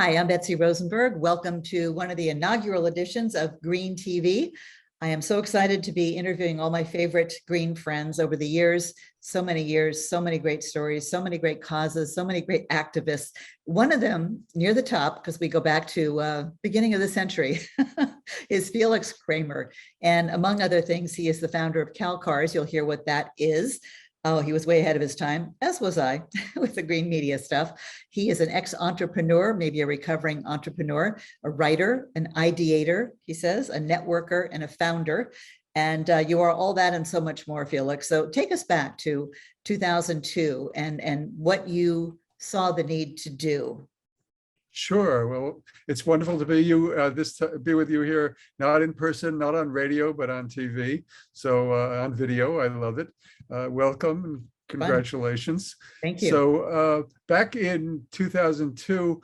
Hi, I'm Betsy Rosenberg. Welcome to one of the inaugural editions of Green TV. I am so excited to be interviewing all my favorite green friends over the years, so many great stories, so many great causes, so many great activists. One of them near the top, because we go back to beginning of the century, is Felix Kramer. And among other things, he is the founder of CalCars. You'll hear what that is. Oh, he was way ahead of his time, as was I, with the green media stuff. He is an ex-entrepreneur, maybe a recovering entrepreneur, a writer, an ideator, he says, a networker, and a founder. And you are all that and so much more, Felix. So take us back to 2002 and what you saw the need to do. Sure. Well, it's wonderful to be with you here, not in person, not on radio, but on TV. So on video, I love it. Welcome and congratulations. Thank you. So back in 2002,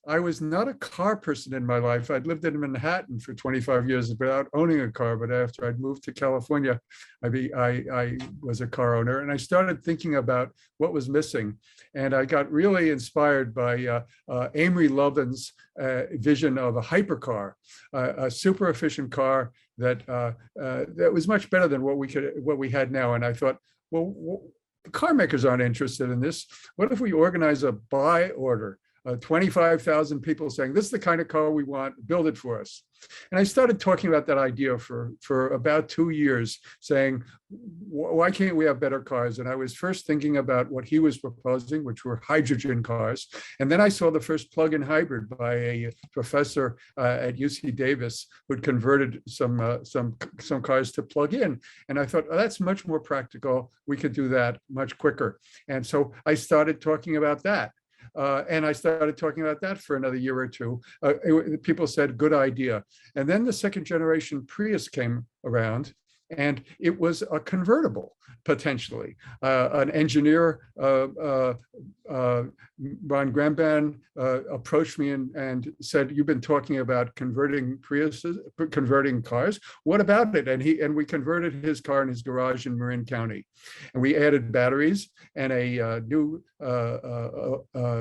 I was not a car person in my life. I'd lived in Manhattan for 25 years without owning a car. But after I'd moved to California, I was a car owner, and I started thinking about what was missing. And I got really inspired by Amory Lovin's vision of a hypercar, a super efficient car that was much better than what we had now. And I thought, well, the car makers aren't interested in this. What if we organize a buy order? 25,000 people saying, this is the kind of car we want, build it for us. And I started talking about that idea for about 2 years, saying, why can't we have better cars? And I was first thinking about what he was proposing, which were hydrogen cars. And then I saw the first plug-in hybrid by a professor at UC Davis who'd converted some cars to plug in. And I thought, oh, that's much more practical. We could do that much quicker. And so I started talking about that. And I started talking about that for another year or two. People said, good idea. And then the second generation Prius came around, and it was a convertible, potentially. An engineer, Ron Gramban, approached me and said, you've been talking about converting cars. What about it? And we converted his car in his garage in Marin County. And we added batteries and a new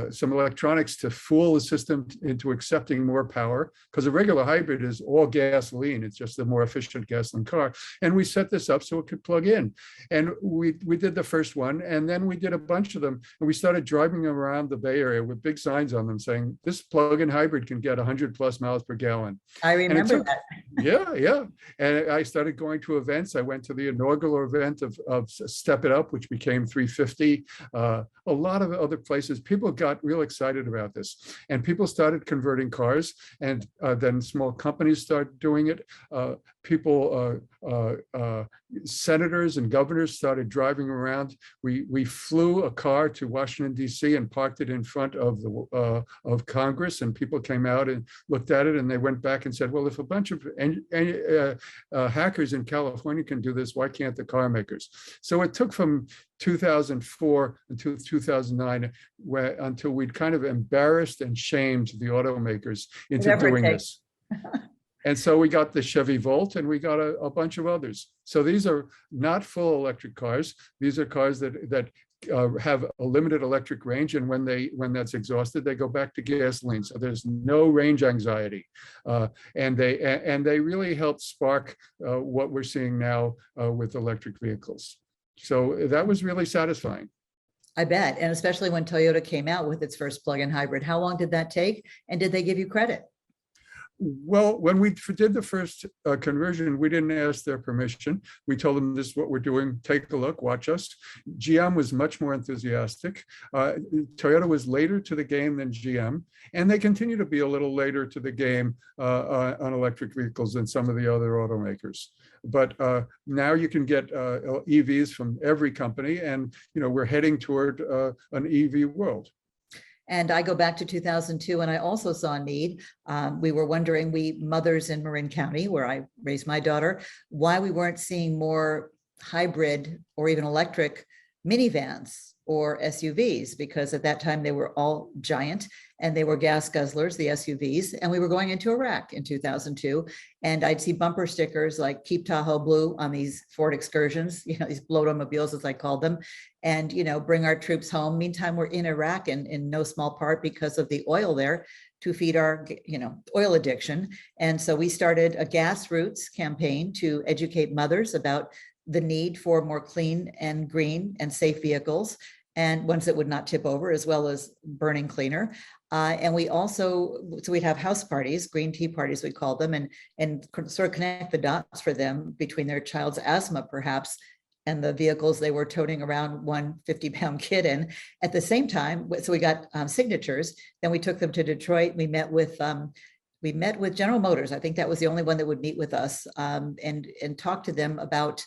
some electronics to fool the system into accepting more power, because a regular hybrid is all gasoline. It's just a more efficient gasoline car. And we set this up so it could plug in. And we did the first one, and then we did a bunch of them. And we started driving around the Bay Area with big signs on them saying, this plug-in hybrid can get 100+ miles per gallon. I remember that. Yeah. And I started going to events. I went to the inaugural event of Step It Up, which became 350. A lot of other places. People got real excited about this. And people started converting cars. And then small companies started doing it. Senators and governors started driving around. We flew a car to Washington, D.C. and parked it in front of Congress, and people came out and looked at it, and they went back and said, well, if a bunch of hackers in California can do this, why can't the car makers? So it took from 2004 until 2009 until we'd kind of embarrassed and shamed the automakers into doing this. And so we got the Chevy Volt, and we got a bunch of others. So these are not full electric cars. These are cars that have a limited electric range, and when that's exhausted, they go back to gasoline. So there's no range anxiety, and they really help spark what we're seeing now with electric vehicles. So that was really satisfying. I bet, and especially when Toyota came out with its first plug-in hybrid. How long did that take, and did they give you credit? Well, when we did the first conversion, we didn't ask their permission. We told them, this is what we're doing. Take a look, watch us. GM was much more enthusiastic. Toyota was later to the game than GM, and they continue to be a little later to the game on electric vehicles than some of the other automakers. But now you can get EVs from every company, and we're heading toward an EV world. And I go back to 2002, and I also saw a need. We were wondering, we mothers in Marin County, where I raised my daughter, why we weren't seeing more hybrid or even electric minivans or SUVs, because at that time they were all giant and they were gas guzzlers, the SUVs. And we were going into Iraq in 2002. And I'd see bumper stickers like Keep Tahoe Blue on these Ford Excursions, these bloat automobiles, as I called them, and, bring our troops home. Meantime, we're in Iraq, and in no small part because of the oil there, to feed our, oil addiction. And so we started a grassroots campaign to educate mothers about the need for more clean and green and safe vehicles, and ones that would not tip over, as well as burning cleaner. And we also, so we'd have house parties, green tea parties, we call them, and sort of connect the dots for them between their child's asthma, perhaps, and the vehicles they were toting around one 50-pound kid in. At the same time, so we got signatures. Then we took them to Detroit. We met with General Motors. I think that was the only one that would meet with us, and talk to them about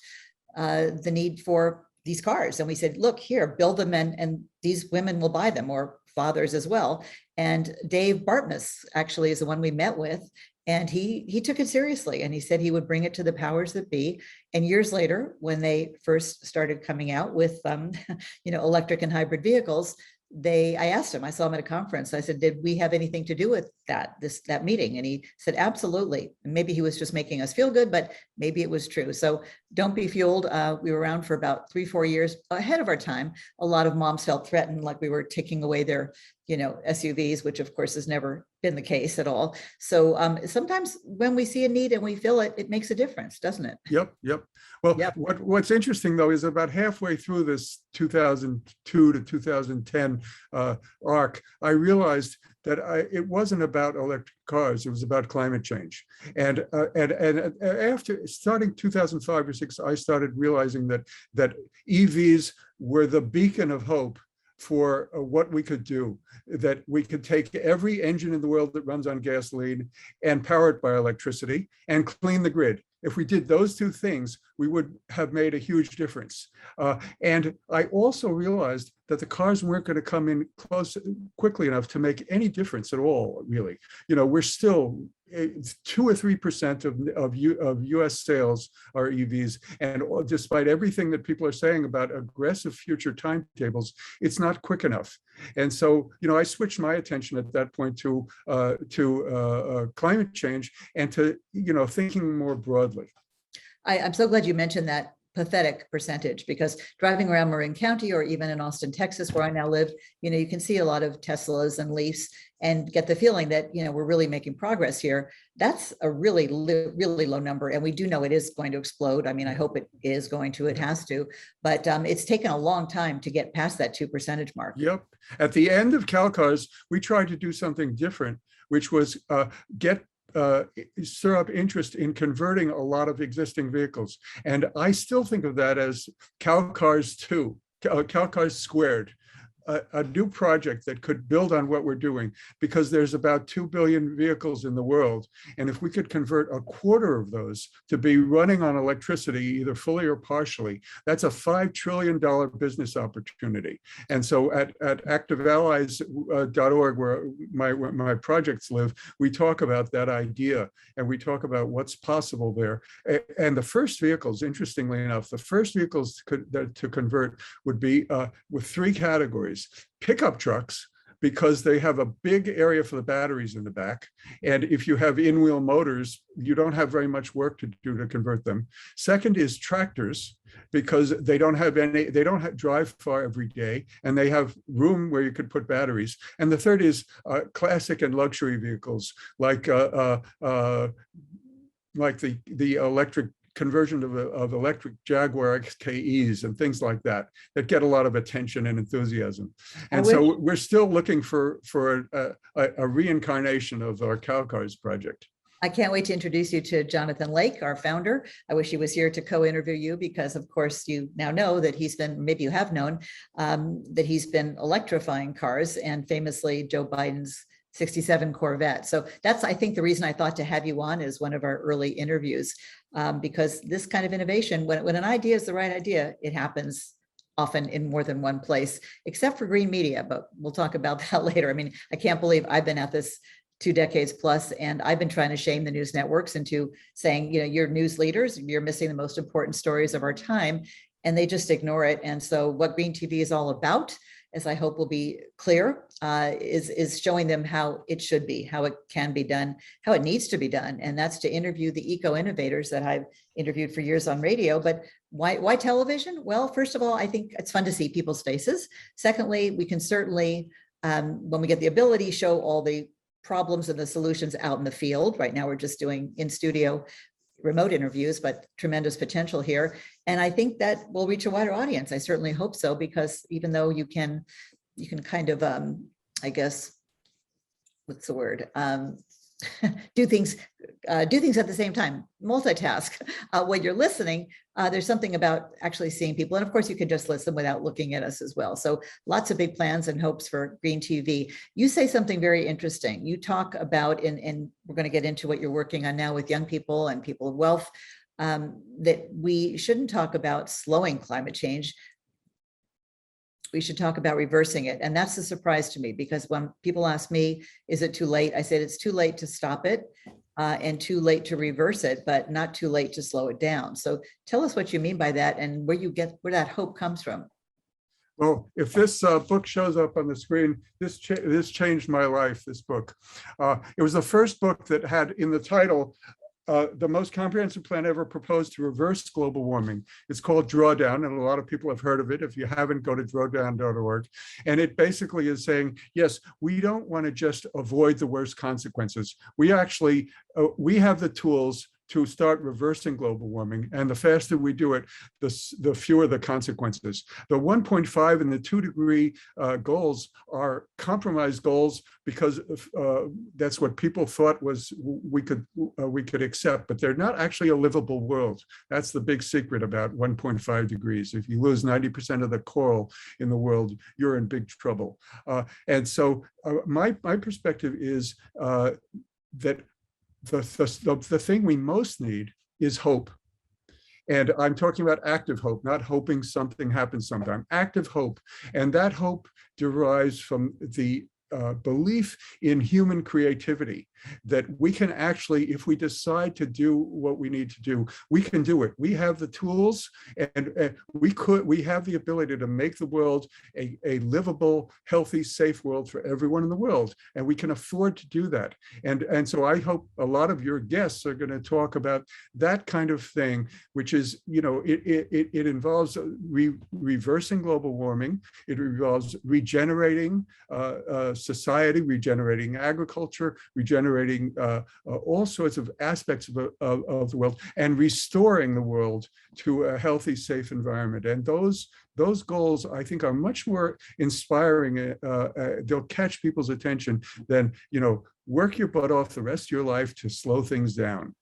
the need for these cars. And we said, look, here, build them, and these women will buy them, or fathers as well. And Dave Bartmus actually is the one we met with. And he took it seriously, and he said he would bring it to the powers that be. And years later, when they first started coming out with, electric and hybrid vehicles, I asked him, I saw him at a conference. I said, did we have anything to do with that meeting? And he said, absolutely. And maybe he was just making us feel good, but maybe it was true. So don't be fueled. We were around for about 3-4 years ahead of our time. A lot of moms felt threatened, like we were taking away their, SUVs, which of course has never been the case at all. So sometimes when we see a need and we feel it, it makes a difference, doesn't it? Yep. Well, Yep. What's interesting though is about halfway through this 2002 to 2010 arc, I realized that it wasn't about electric cars; it was about climate change. And after starting 2005 or 6, I started realizing that EVs were the beacon of hope for what we could do, that we could take every engine in the world that runs on gasoline and power it by electricity and clean the grid. If we did those two things, we would have made a huge difference. And I also realized that the cars weren't going to come in quickly enough to make any difference at all, really. We're still 2 or 3% of US sales are EVs. And despite everything that people are saying about aggressive future timetables, it's not quick enough. And so, I switched my attention at that point to climate change and to, thinking more broadly. I'm so glad you mentioned that pathetic percentage, because driving around Marin County, or even in Austin, Texas, where I now live, you can see a lot of Teslas and Leafs and get the feeling that, we're really making progress here. That's a really, really low number. And we do know it is going to explode. I mean, I hope it is going to, it has to, but it's taken a long time to get past that 2% mark. Yep. At the end of CalCars, we tried to do something different, which was stir up interest in converting a lot of existing vehicles. And I still think of that as CalCars 2, CalCars Squared, a new project that could build on what we're doing, because there's about 2 billion vehicles in the world. And if we could convert a quarter of those to be running on electricity, either fully or partially, that's a $5 trillion business opportunity. And so at ActiveAllies.org, where my projects live, we talk about that idea, and we talk about what's possible there. And the first vehicles, interestingly enough, the first vehicles to convert would be with 3 categories. Pickup trucks, because they have a big area for the batteries in the back. And if you have in-wheel motors, you don't have very much work to do to convert them. Second is tractors, because they don't drive far every day, and they have room where you could put batteries. And the third is classic and luxury vehicles, like the electric conversion of electric Jaguar XKEs and things like that get a lot of attention and enthusiasm. And so we're still looking for a reincarnation of our CalCars project. I can't wait to introduce you to Jonathan Lake, our founder. I wish he was here to co-interview you, because of course you now know that maybe you have known, that he's been electrifying cars, and famously Joe Biden's 67 Corvette. So that's, I think, the reason I thought to have you on as one of our early interviews, because this kind of innovation, when an idea is the right idea, it happens often in more than one place, except for green media, but we'll talk about that later. I mean, I can't believe I've been at this 2 decades plus, and I've been trying to shame the news networks into saying, you're news leaders, you're missing the most important stories of our time, and they just ignore it. And so what Green TV is all about, as I hope will be clear, is showing them how it should be, how it can be done, how it needs to be done. And that's to interview the eco-innovators that I've interviewed for years on radio. But why television? Well, first of all, I think it's fun to see people's faces. Secondly, we can certainly, when we get the ability, show all the problems and the solutions out in the field. Right now, we're just doing in studio remote interviews, but tremendous potential here. And I think that will reach a wider audience. I certainly hope so, because even though you can kind of, I guess, what's the word? Do things at the same time, multitask. When you're listening, there's something about actually seeing people. And of course, you can just listen without looking at us as well. So lots of big plans and hopes for Green TV. You say something very interesting. You talk about, and we're going to get into what you're working on now with young people and people of wealth, that we shouldn't talk about slowing climate change. We should talk about reversing it. And that's a surprise to me, because when people ask me, is it too late? I said, it's too late to stop it and too late to reverse it, but not too late to slow it down. So tell us what you mean by that and where that hope comes from. Well, if this book shows up on the screen, this changed my life, this book. It was the first book that had in the title, the most comprehensive plan ever proposed to reverse global warming. It's called Drawdown, and a lot of people have heard of it. If you haven't, go to drawdown.org. And it basically is saying, yes, we don't want to just avoid the worst consequences. We actually, we have the tools to start reversing global warming. And the faster we do it, the fewer the consequences. The 1.5 and the 2 degree goals are compromise goals because that's what people thought was we could accept, but they're not actually a livable world. That's the big secret about 1.5 degrees. If you lose 90% of the coral in the world, you're in big trouble. And so my perspective is that the thing we most need is hope. And I'm talking about active hope, not hoping something happens sometime. Active hope. And that hope derives from the belief in human creativity, that we can actually, if we decide to do what we need to do, we can do it. We have the tools, and we have the ability to make the world a livable, healthy, safe world for everyone in the world, and we can afford to do that. And so I hope a lot of your guests are going to talk about that kind of thing, which is, you know, it involves reversing global warming. It involves regenerating society, regenerating agriculture, regenerating all sorts of aspects of the world, and restoring the world to a healthy, safe environment. And those goals, I think, are much more inspiring. They'll catch people's attention than, you know, work your butt off the rest of your life to slow things down.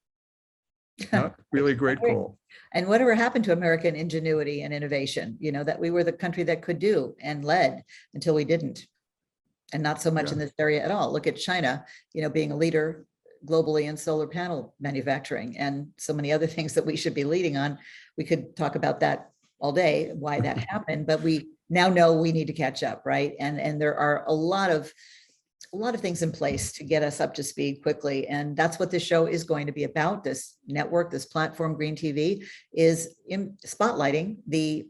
Not really a great goal. And whatever happened to American ingenuity and innovation, you know, that we were the country that could do and led until we didn't. And not so much in this area at all. Look at China, you know, being a leader globally in solar panel manufacturing and so many other things that we should be leading on. We could talk about that all day, why that happened, but we now know we need to catch up, right? And there are a lot of things in place to get us up to speed quickly. And that's what this show is going to be about. This network, this platform, Green TV, is spotlighting the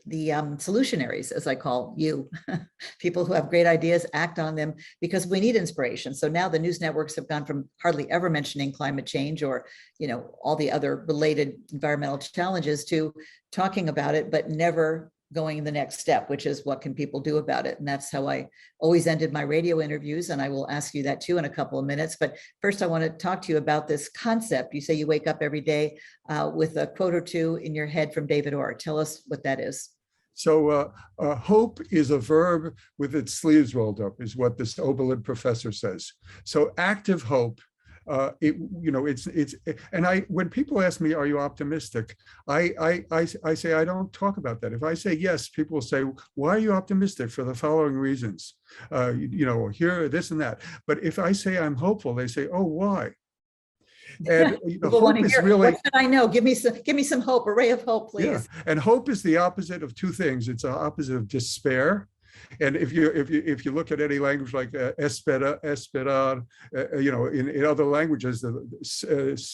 solutionaries, as I call you, people who have great ideas, act on them, because we need inspiration. So now the news networks have gone from hardly ever mentioning climate change or, you know, all the other related environmental challenges to talking about it, but never going the next step, which is what can people do about it? And that's how I always ended my radio interviews. And I will ask you that too in a couple of minutes. But first, I want to talk to you about this concept. You say you wake up every day with a quote or two in your head from David Orr. Tell us what that is. So hope is a verb with its sleeves rolled up, is what this Oberlin professor says. So active hope, when people ask me, are you optimistic? I say, I don't talk about that. If I say yes, people will say, why are you optimistic? For the following reasons, here, this and that. But if I say I'm hopeful, they say, oh, why? And hope is really, what should I know? Give me some hope, a ray of hope, please. Yeah. And hope is the opposite of two things. It's the opposite of despair. And if you look at any language like esperar, in other languages,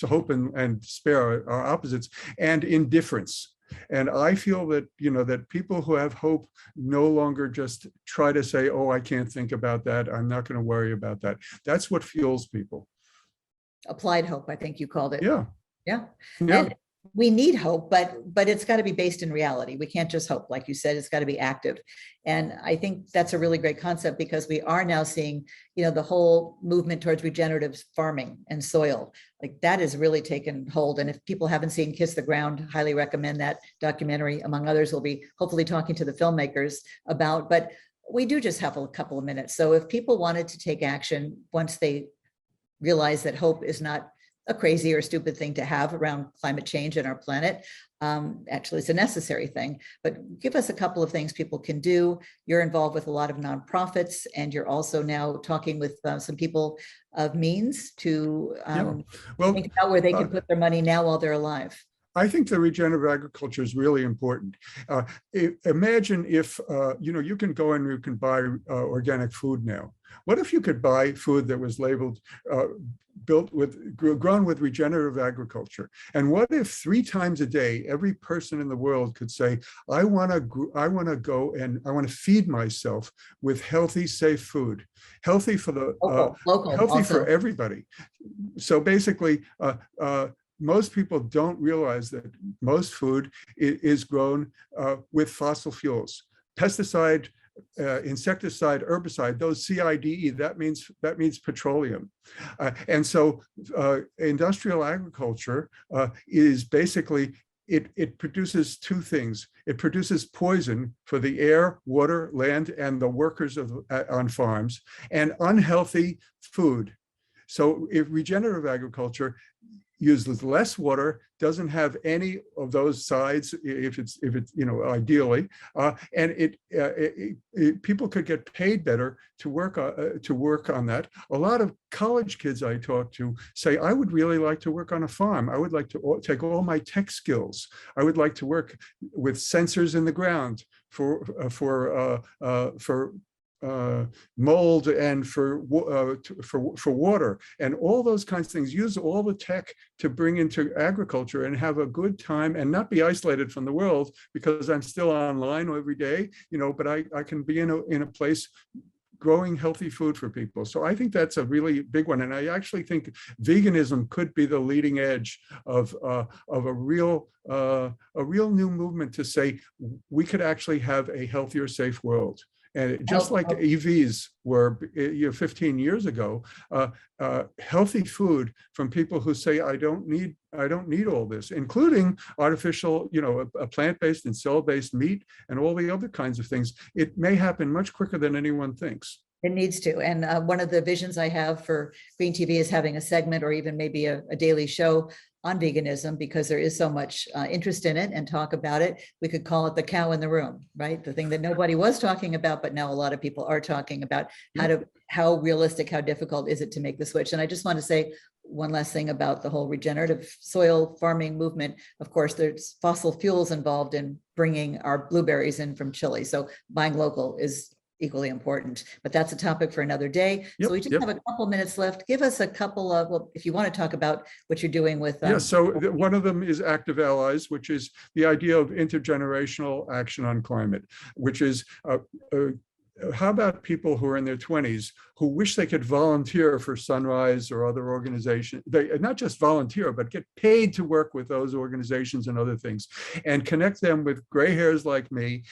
hope and despair are opposites, and indifference. And I feel that, that people who have hope no longer just try to say, oh, I can't think about that, I'm not going to worry about that. That's what fuels people. Applied hope, I think you called it. Yeah. Yeah. Yeah. And we need hope, but it's got to be based in reality. We can't just hope, like you said, it's got to be active. And I think that's a really great concept, because we are now seeing, the whole movement towards regenerative farming and soil, like that has really taken hold. And if people haven't seen Kiss the Ground, highly recommend that documentary. Among others, we'll be hopefully talking to the filmmakers about, but we do just have a couple of minutes. So if people wanted to take action, once they realize that hope is not a crazy or stupid thing to have around climate change and our planet. Actually, it's a necessary thing, but give us a couple of things people can do. You're involved with a lot of nonprofits, and you're also now talking with some people of means to think about where they can put their money now while they're alive. I think the regenerative agriculture is really important. Imagine if, you can go and you can buy organic food now. What if you could buy food that was labeled, grown with regenerative agriculture? And what if 3 times a day, every person in the world could say, I want to go and I want to feed myself with healthy, safe food, healthy for the local healthy also. for everybody. So basically, most people don't realize that most food is grown with fossil fuels, pesticide, insecticide, herbicide, those CIDE, that means petroleum. And so industrial agriculture is basically, it produces 2 things. It produces poison for the air, water, land, and the workers on farms, and unhealthy food. So if regenerative agriculture uses less water, doesn't have any of those sides, if it's ideally, and people could get paid better to work on that. A lot of college kids I talk to say, I would really like to work on a farm. I would like to take all my tech skills. I would like to work with sensors in the ground for mold and for water and all those kinds of things. Use all the tech to bring into agriculture and have a good time and not be isolated from the world, because I'm still online every day, but I can be in a place growing healthy food for people. So I think that's a really big one. And I actually think veganism could be the leading edge of a real new movement to say we could actually have a healthier, safe world. And just like EVs were 15 years ago, healthy food from people who say, I don't need all this, including artificial, a plant-based and cell-based meat and all the other kinds of things. It may happen much quicker than anyone thinks. It needs to. And one of the visions I have for Green TV is having a segment or even maybe a daily show on veganism, because there is so much interest in it and talk about it. We could call it the cow in the room, right? The thing that nobody was talking about, but now a lot of people are talking about how realistic, how difficult is it to make the switch. And I just want to say one last thing about the whole regenerative soil farming movement. Of course, there's fossil fuels involved in bringing our blueberries in from Chile. So buying local is equally important, but that's a topic for another day. So we just have a couple minutes left. Give us a couple of, if you want to talk about what you're doing with. So one of them is ActiveAllies, which is the idea of intergenerational action on climate, which is how about people who are in their 20s who wish they could volunteer for Sunrise or other organizations? They not just volunteer, but get paid to work with those organizations and other things, and connect them with gray hairs like me,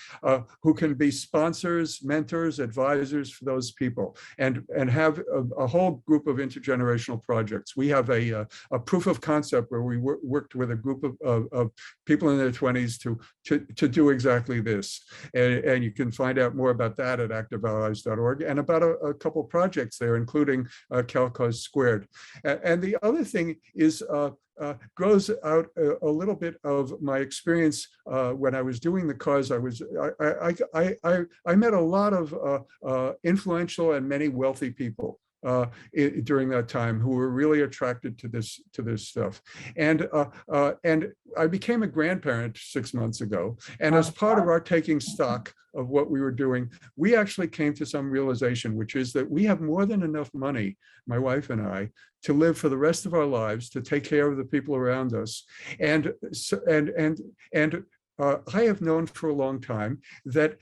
who can be sponsors, mentors, advisors for those people, and have a whole group of intergenerational projects. We have a proof of concept where we worked with a group of people in their 20s to do exactly this. And you can find out more about that at ActiveAllies.org, and about a couple projects there, including CalCars Squared. And the other thing is grows out a little bit of my experience when I was doing the cars. I met a lot of influential and many wealthy people during that time who were really attracted to this stuff, and I became a grandparent 6 months ago, and as part of our taking stock of what we were doing, we actually came to some realization, which is that we have more than enough money, my wife and I, to live for the rest of our lives, to take care of the people around us, and I have known for a long time that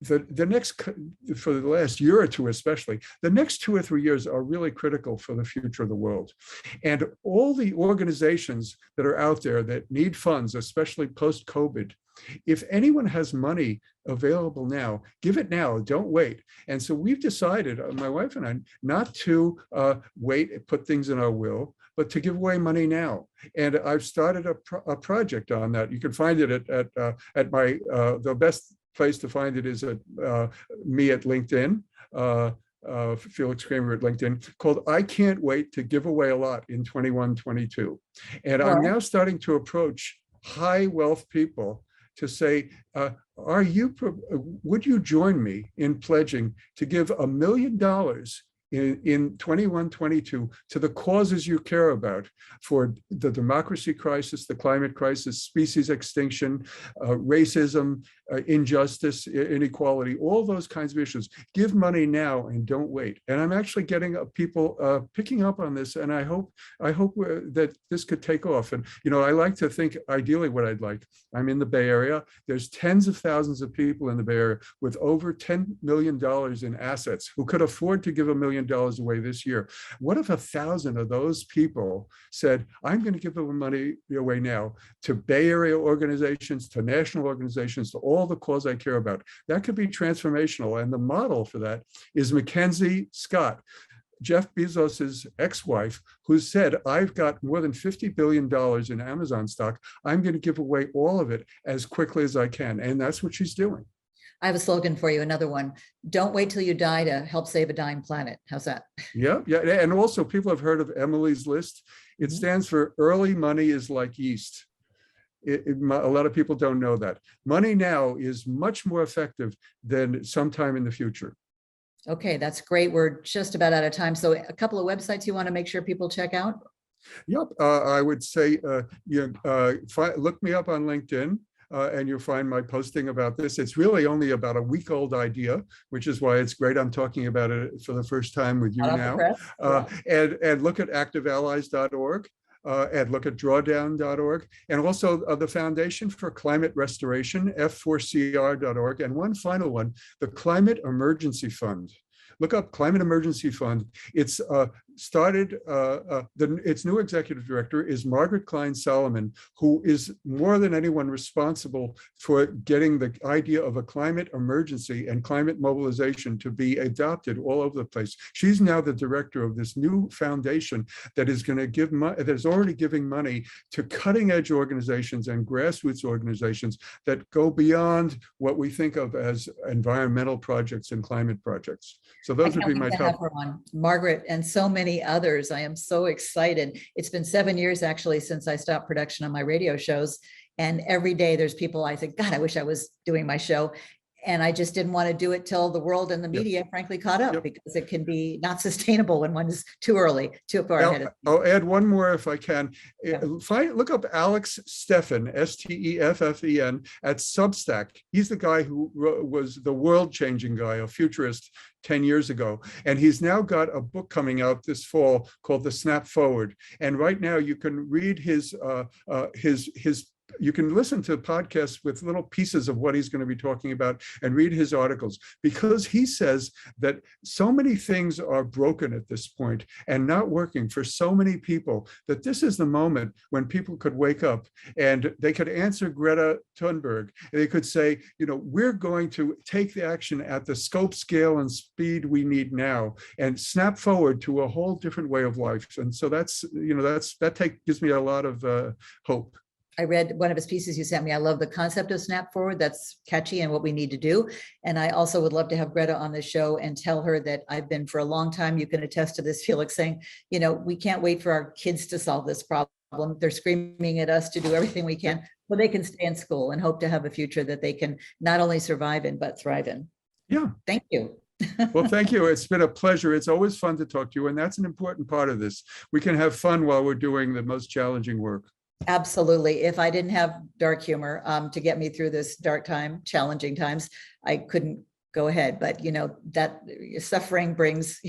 the next, for the last year or two especially, the next 2 or 3 years are really critical for the future of the world. And all the organizations that are out there that need funds, especially post-COVID, if anyone has money available now, give it now, don't wait. And so we've decided, my wife and I, not to wait, put things in our will, but to give away money now. And I've started a project on that. You can find it at my, the best place to find it is at me at LinkedIn, Felix Kramer at LinkedIn, called I Can't Wait to Give Away a Lot in 21-22. And I'm now starting to approach high wealth people to say, would you join me in pledging to give $1 million in 21-22 to the causes you care about, for the democracy crisis, the climate crisis, species extinction, racism, injustice, inequality, all those kinds of issues. Give money now and don't wait. And I'm actually getting people picking up on this, and I hope that this could take off. And I like to think ideally what I'd like. I'm in the Bay Area. There's tens of thousands of people in the Bay Area with over $10 million in assets who could afford to give $1 million away this year. What if 1,000 of those people said, I'm going to give the money away now to Bay Area organizations, to national organizations, to all the cause I care about? That could be transformational. And the model for that is MacKenzie Scott, Jeff Bezos's ex-wife, who said, I've got more than $50 billion in Amazon stock. I'm going to give away all of it as quickly as I can. And that's what she's doing. I have a slogan for you, another one. Don't wait till you die to help save a dying planet. How's that? Yeah. And also people have heard of Emily's List. It stands for early money is like yeast. A lot of people don't know that. Money now is much more effective than sometime in the future. Okay, that's great. We're just about out of time. So a couple of websites you want to make sure people check out? Yep. I would say, look me up on LinkedIn. And you'll find my posting about this. It's really only about a week-old idea, which is why it's great I'm talking about it for the first time with you now. And look at ActiveAllies.org. And look at Drawdown.org, and also the Foundation for Climate Restoration, F4CR.org, and one final one, the Climate Emergency Fund. Look up Climate Emergency Fund. It's started, its new executive director is Margaret Klein Solomon, who is more than anyone responsible for getting the idea of a climate emergency and climate mobilization to be adopted all over the place. She's now the director of this new foundation that is going to give that is already giving money to cutting edge organizations and grassroots organizations that go beyond what we think of as environmental projects and climate projects. So those would be my top. Margaret and so many others. I am so excited. It's been 7 years actually since I stopped production on my radio shows. And every day there's people I think, God, I wish I was doing my show. And I just didn't want to do it till the world and the media frankly caught up, because it can be not sustainable when one is too early, too far ahead. I'll add one more if I can. Look up Alex Steffen, Steffen, at Substack. He's the guy who was the world-changing guy, a futurist 10 years ago. And he's now got a book coming out this fall called The Snap Forward. And right now you can read his you can listen to podcasts with little pieces of what he's going to be talking about and read his articles, because he says that so many things are broken at this point and not working for so many people, that this is the moment when people could wake up and they could answer Greta Thunberg. They could say, we're going to take the action at the scope, scale, and speed we need now and snap forward to a whole different way of life. And so gives me a lot of hope. I read one of his pieces you sent me. I love the concept of snap forward. That's catchy and what we need to do. And I also would love to have Greta on the show and tell her that I've been for a long time, you can attest to this, Felix, saying, we can't wait for our kids to solve this problem. They're screaming at us to do everything we can so they can stay in school and hope to have a future that they can not only survive in, but thrive in. Yeah. Thank you. Well, thank you. It's been a pleasure. It's always fun to talk to you. And that's an important part of this. We can have fun while we're doing the most challenging work. Absolutely. If I didn't have dark humor to get me through this dark time, challenging times, I couldn't go ahead. But, that suffering brings,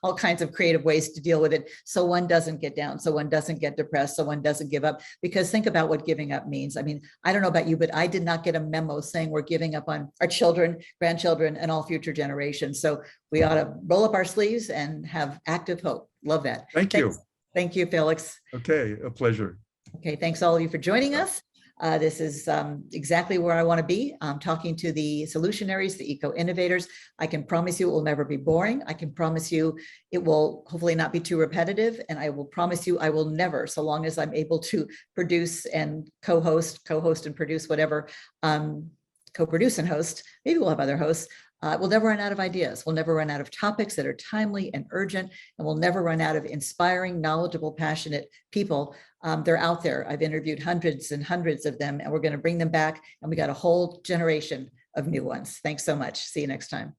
all kinds of creative ways to deal with it. So one doesn't get down, so one doesn't get depressed, so one doesn't give up. Because think about what giving up means. I mean, I don't know about you, but I did not get a memo saying we're giving up on our children, grandchildren, and all future generations. So we ought to roll up our sleeves and have active hope. Love that. Thank you. Thank you, Felix. Okay, a pleasure. Okay, thanks all of you for joining us. This is exactly where I want to be. I'm talking to the solutionaries, the eco-innovators. I can promise you it will never be boring. I can promise you it will hopefully not be too repetitive. And I will promise you I will never, so long as I'm able to produce and co-host and produce whatever, co-produce and host, maybe we'll have other hosts, we'll never run out of ideas. We'll never run out of topics that are timely and urgent, and we'll never run out of inspiring, knowledgeable, passionate people. They're out there. I've interviewed hundreds and hundreds of them, and we're going to bring them back. And we got a whole generation of new ones. Thanks so much. See you next time.